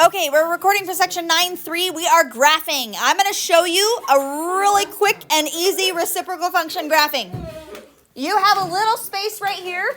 Okay, we're recording for section 9.3. We are graphing. I'm going to show you a really quick and easy reciprocal function graphing. You have a little space right here.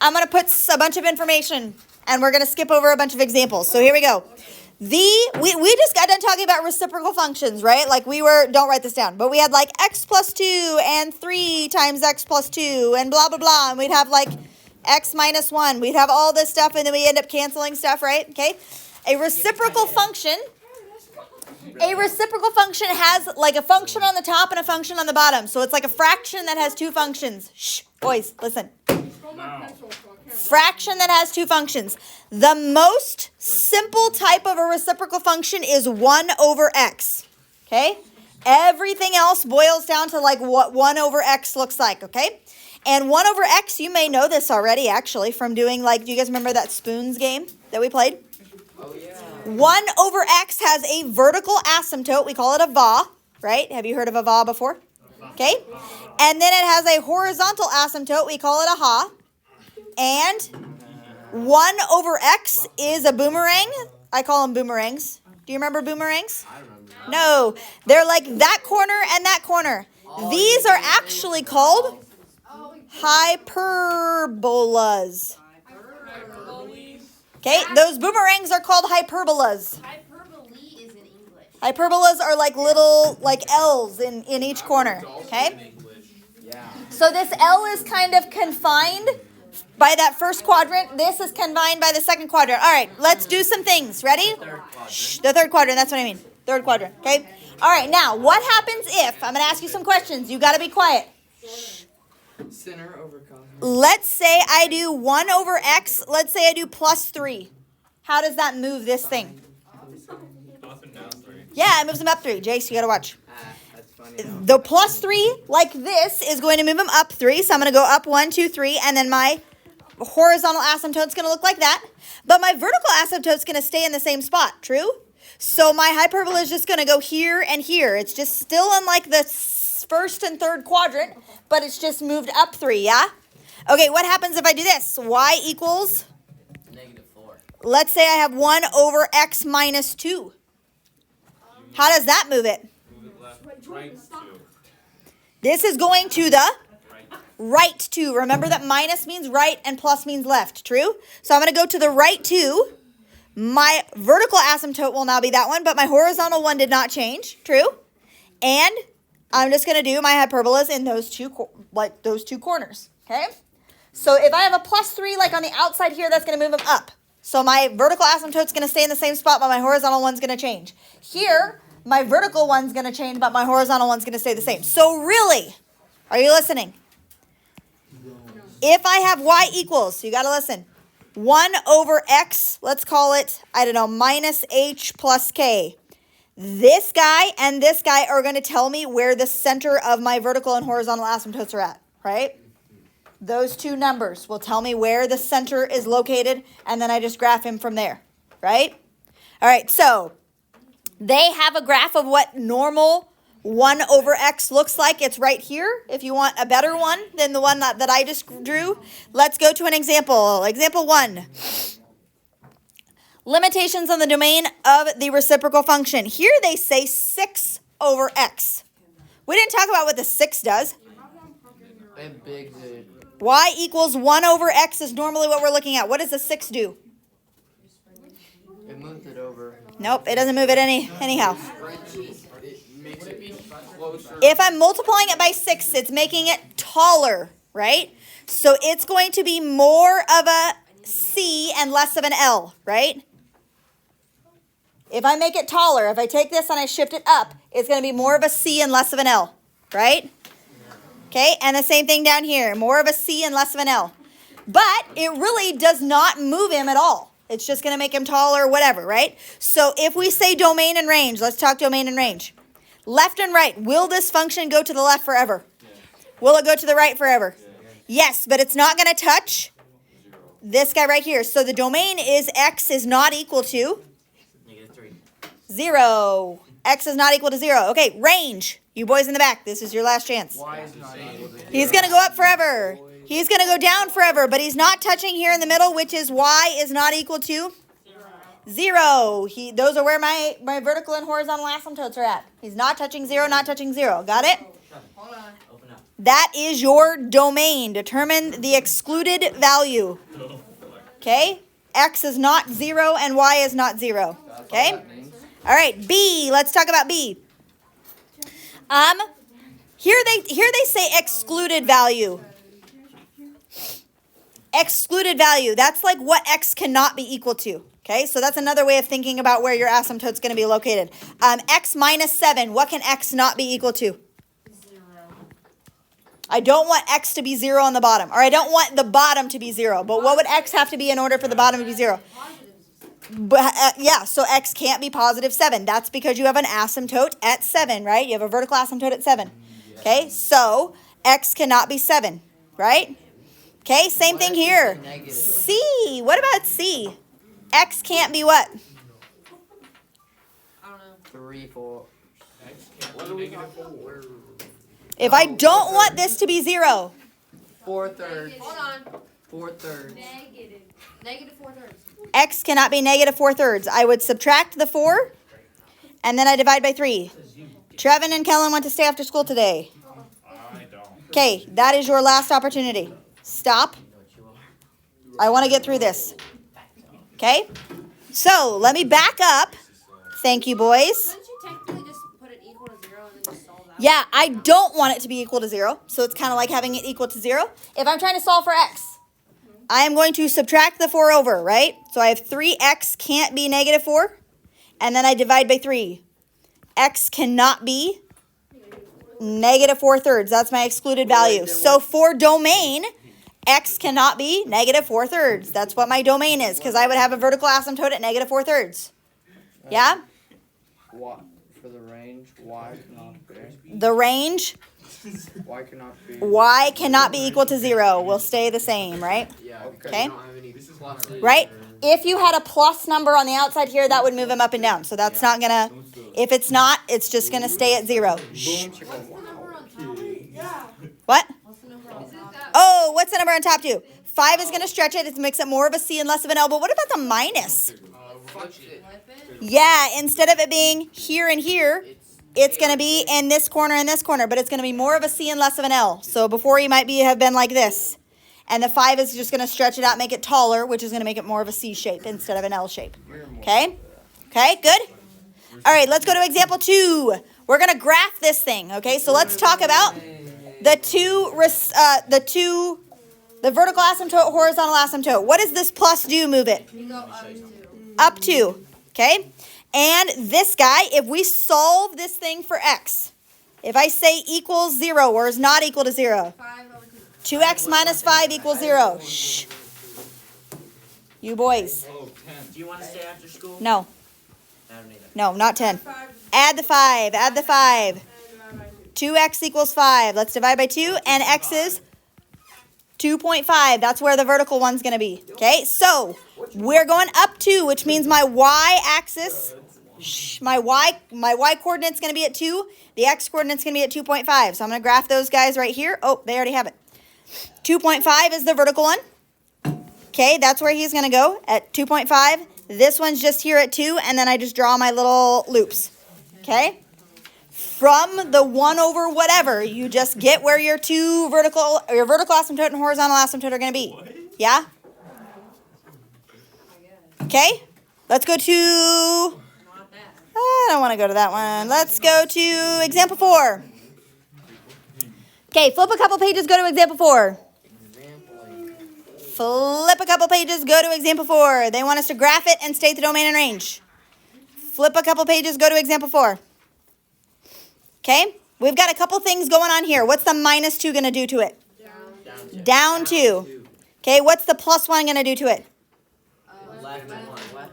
I'm going to put a bunch of information, and we're going to skip over a bunch of examples. So here we go. We just got done talking about reciprocal functions, right? Like don't write this down, but we had like x plus 2 and 3 times x plus 2 and blah, blah, blah. And we'd have like x minus 1. We'd have all this stuff, and then we end up canceling stuff, right? Okay. A reciprocal function has like a function on the top and a function on the bottom. So it's like a fraction that has two functions. Shh, boys, listen. Fraction that has two functions. The most simple type of a reciprocal function is 1 over x. Okay? Everything else boils down to like what 1 over x looks like, okay? And 1 over x, you may know this already actually from doing like, do you guys remember that spoons game that we played? Oh, yeah. 1 over x has a vertical asymptote. We call it a va, right? Have you heard of a va before? Okay. And then it has a horizontal asymptote. We call it a ha. And 1 over x is a boomerang. I call them boomerangs. Do you remember boomerangs? I remember. No. They're like that corner and that corner. These are actually called hyperbolas. Okay, those boomerangs are called hyperbolas. Hyperbole is in English. Hyperbolas are like little like L's in each corner. Okay? So this L is kind of confined by that first quadrant. This is confined by the second quadrant. All right, let's do some things. Ready? Shh, the third quadrant, that's what I mean. Third quadrant, okay? All right, now, what happens if, I'm going to ask you some questions. You got to be quiet. Shh. Center over cosine. Let's say I do 1 over x. Let's say I do plus 3. How does that move this thing? Yeah, it moves them up 3. Jace, you got to watch. That's funny. The plus 3, like this, is going to move them up 3. So I'm going to go up 1, 2, 3. And then my horizontal asymptote's going to look like that. But my vertical asymptote's going to stay in the same spot. True? So my hyperbola is just going to go here and here. It's just still in like the first and third quadrant, but it's just moved up 3, yeah? Okay, what happens if I do this? Y equals? -4. Let's say I have 1 over x minus 2. How does that move it? Move it left, right 2. This is going to the right 2. Remember that minus means right and plus means left, true? So I'm going to go to the right 2. My vertical asymptote will now be that one, but my horizontal one did not change, true? And I'm just going to do my hyperbolas in those two corners, okay? So if I have a plus 3 like on the outside here, that's going to move them up. So my vertical asymptote's going to stay in the same spot, but my horizontal one's going to change. Here, my vertical one's going to change, but my horizontal one's going to stay the same. So really, are you listening? If I have y equals, you got to listen, 1 over x, let's call it, I don't know, minus h plus k. This guy and this guy are going to tell me where the center of my vertical and horizontal asymptotes are at, right? Those two numbers will tell me where the center is located, and then I just graph him from there, right? All right, so they have a graph of what normal 1 over x looks like. It's right here. If you want a better one than the one that I just drew, let's go to an example. Example 1. Limitations on the domain of the reciprocal function. Here they say 6 over x. We didn't talk about what the 6 does. And big dude. Y equals 1 over x is normally what we're looking at. What does the 6 do? It moved it over. Nope, it doesn't move it anyhow. It makes it closer. If I'm multiplying it by 6, it's making it taller, right? So it's going to be more of a C and less of an L, right? If I make it taller, if I take this and I shift it up, it's going to be more of a C and less of an L, right? Okay, and the same thing down here, more of a C and less of an L. But it really does not move him at all. It's just going to make him taller, whatever, right? So if we say domain and range, let's talk domain and range. Left and right, will this function go to the left forever? Will it go to the right forever? Yes, but it's not going to touch this guy right here. So the domain is x is not equal to? -3. 0. X is not equal to 0. Okay, range. You boys in the back, this is your last chance. Y is not equal to 0. He's going to go up forever. He's going to go down forever, but he's not touching here in the middle, which is y is not equal to 0. Those are where my vertical and horizontal asymptotes are at. He's not touching 0, not touching 0. Got it? Hold on. Open up. That is your domain. Determine the excluded value. Okay? X is not 0 and Y is not 0. Okay? All right, B. Let's talk about B. Here they say excluded value. Excluded value. That's like what X cannot be equal to. Okay, so that's another way of thinking about where your asymptote's going to be located. X minus 7. What can X not be equal to? 0. I don't want X to be 0 on the bottom. Or I don't want the bottom to be 0. But what would X have to be in order for the bottom to be 0? But, yeah, so X can't be positive 7. That's because you have an asymptote at 7, right? You have a vertical asymptote at 7. Okay, so X cannot be 7, right? Okay, same thing here. C. What about C? X can't be what? I don't know. 3, 4. If I don't want this to be 0. 4 thirds. Hold on. 4 thirds. Negative. Negative 4 thirds. X cannot be negative 4 thirds. I would subtract the 4, and then I divide by 3. Trevin and Kellen went to stay after school today. I don't. Okay, that is your last opportunity. Stop. I want to get through this. Okay? So, let me back up. Thank you, boys. Couldn't you technically just put it equal to 0 and then just solve that? Yeah, I don't want it to be equal to 0, so it's kind of like having it equal to 0. If I'm trying to solve for X, I am going to subtract the 4 over, right? So I have 3X can't be negative 4, and then I divide by 3. X cannot be negative 4 thirds. That's my excluded value. So for domain, X cannot be negative 4 thirds. That's what my domain is, because I would have a vertical asymptote at negative 4 thirds. Yeah? Y for the range, Y cannot be. The range, Y cannot be. Y cannot be equal to 0. Will stay the same, right? Yeah. Okay. This is pluses. Right? If you had a plus number on the outside here, that would move them up and down. So that's not going to, if it's not, it's just going to stay at 0. Shh. Boom, chicka, What's the number on top? What? What's the number on top? Oh, what's the number on top too? 5 is going to stretch it. It makes it more of a C and less of an L. But what about the minus? Flip it. Yeah, instead of it being here and here, it's going to be in this corner and this corner. But it's going to be more of a C and less of an L. So before you might have been like this. And the 5 is just going to stretch it out, make it taller, which is going to make it more of a C shape instead of an L shape. Okay? Okay, good? All right, let's go to example 2. We're going to graph this thing, okay? So let's talk about the vertical asymptote, horizontal asymptote. What does this plus do? Move it. You go up 2. Up 2, okay? And this guy, if we solve this thing for X, if I say equals 0 or is not equal to 0, 5 over 2. 2x minus 5 equals 0. Shh. You boys. Do you want to stay after school? No. I don't either. No, not 10. Add the 5. Add the 5. 2x equals 5. Let's divide by 2. And x is 2.5. That's where the vertical one's going to be. Okay, so we're going up 2, which means my y-axis, my y coordinate's going to be at 2. The x coordinate's going to be at 2.5. So I'm going to graph those guys right here. Oh, they already have it. 2.5 is the vertical one. Okay, that's where he's going to go at 2.5. This one's just here at 2, and then I just draw my little loops. Okay? From the 1 over whatever, you just get where your vertical asymptote and horizontal asymptote are going to be. Yeah? Okay? Let's go to... Not that. I don't want to go to that one. Let's go to example 4. Okay, flip a couple pages, go to example 4. Flip a couple pages, go to example 4. They want us to graph it and state the domain and range. Flip a couple pages, go to example 4. Okay, we've got a couple things going on here. What's the minus 2 going to do to it? Down 2. Okay, what's the plus 1 going to do to it?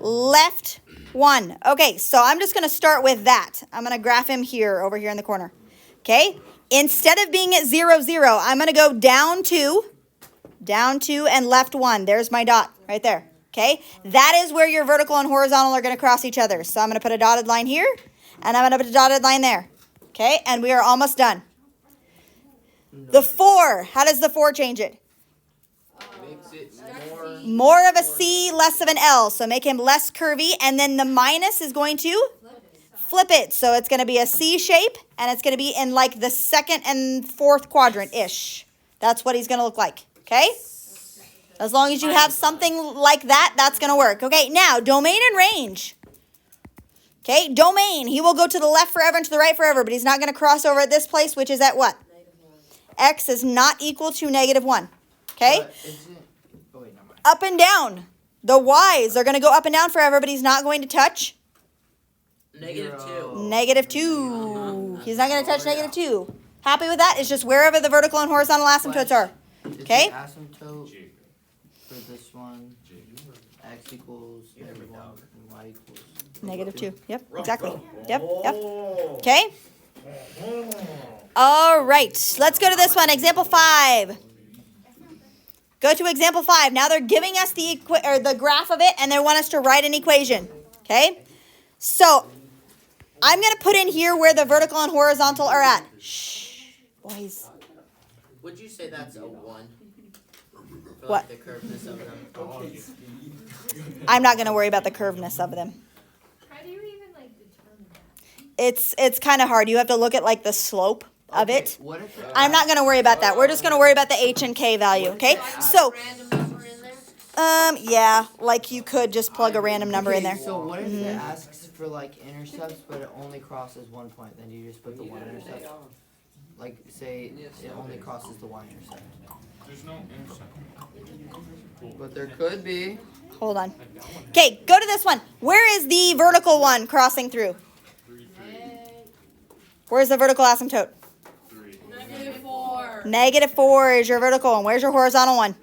Left 1. Okay, so I'm just going to start with that. I'm going to graph him here, over here in the corner. Okay, instead of being at 0, 0, I'm going to go down 2, and left 1. There's my dot right there. Okay, that is where your vertical and horizontal are going to cross each other. So I'm going to put a dotted line here, and I'm going to put a dotted line there. Okay, and we are almost done. The 4, how does the 4 change it? Makes it more More of a C, less of an L. So make him less curvy. And then the minus is going to flip it. So it's going to be a C shape, and it's going to be in like the second and fourth quadrant-ish. That's what he's going to look like, okay? As long as you have something like that, that's going to work. Okay, now, domain and range. Okay, domain. He will go to the left forever and to the right forever, but he's not going to cross over at this place, which is at what? X is not equal to -1. Okay? Oh, wait, never mind. Up and down. The Y's are going to go up and down forever, but he's not going to touch -2. He's not going to touch -2. Happy with that? It's just wherever the vertical and horizontal asymptotes are. Okay? Is the asymptote for this one x equals -1 and y equals -2. Yep, exactly. Yep. Okay? All right. Let's go to this one. Example 5. Go to example 5. Now they're giving us the graph of it, and they want us to write an equation. Okay? So I'm going to put in here where the vertical and horizontal are at. Shh, boys. Would you say that's a 1? For What? like the curveness of them? I'm not going to worry about the curvedness of them. How do you even like determine that? It's kind of hard. You have to look at like the slope of it. What if I'm not going to worry about that. We're just going to worry about the H and K value, okay? So, Random number in there? yeah, like you could just plug a random number in there. So what if it asks for like intercepts, but it only crosses one point? Then you just put the one intercept. Like say it only crosses the y intercept. There's no intercept. But there could be. Hold on. Okay, go to this one. Where is the vertical one crossing through? 3, 3, Where's the vertical asymptote? 3. -4. -4 is your vertical one. Where's your horizontal one?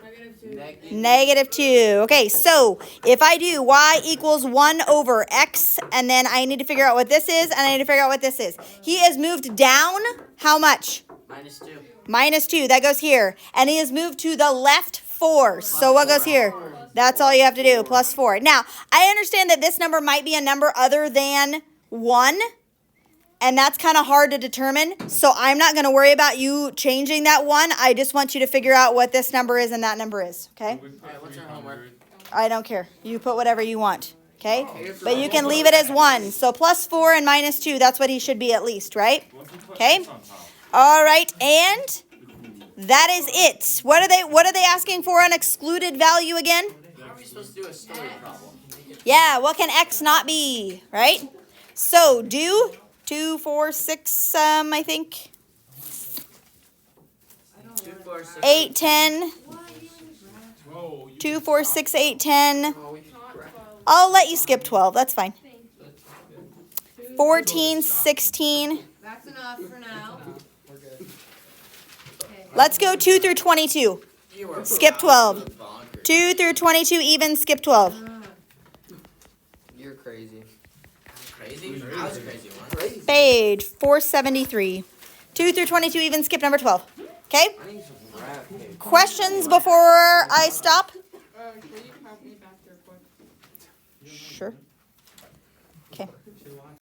-2. -2. Okay, so if I do y equals 1 over x, and then I need to figure out what this is, and I need to figure out what this is. He has moved down how much? -2. -2. That goes here. And he has moved to the left 4. So what goes here? That's all you have to do, +4. Now, I understand that this number might be a number other than 1. And that's kind of hard to determine. So I'm not going to worry about you changing that 1. I just want you to figure out what this number is and that number is. Okay? Alright, what's our homework? I don't care. You put whatever you want. Okay? But you can leave it as 1. So +4 and -2, that's what he should be at least, right? Okay? All right. And that is it. What are they asking for an excluded value again? How are we supposed to do a story problem? Yeah, what can X not be, right? So do 2, 4, 6, I think. 2, 4, 6, 8, 10. Whoa, 2, 4, 6, 8, 10. Oh, we I'll let you skip 12. That's fine. 14, 16. That's enough for now. Let's go 2 through 22. You were Skip 12. bonkers. 2 through 22 even, skip 12. You're crazy. Crazy? I was crazy once. Page 473. 2 through 22 even, skip number 12. Okay? I need some graph paper. Questions before I stop? Will you help me back there quick? Sure.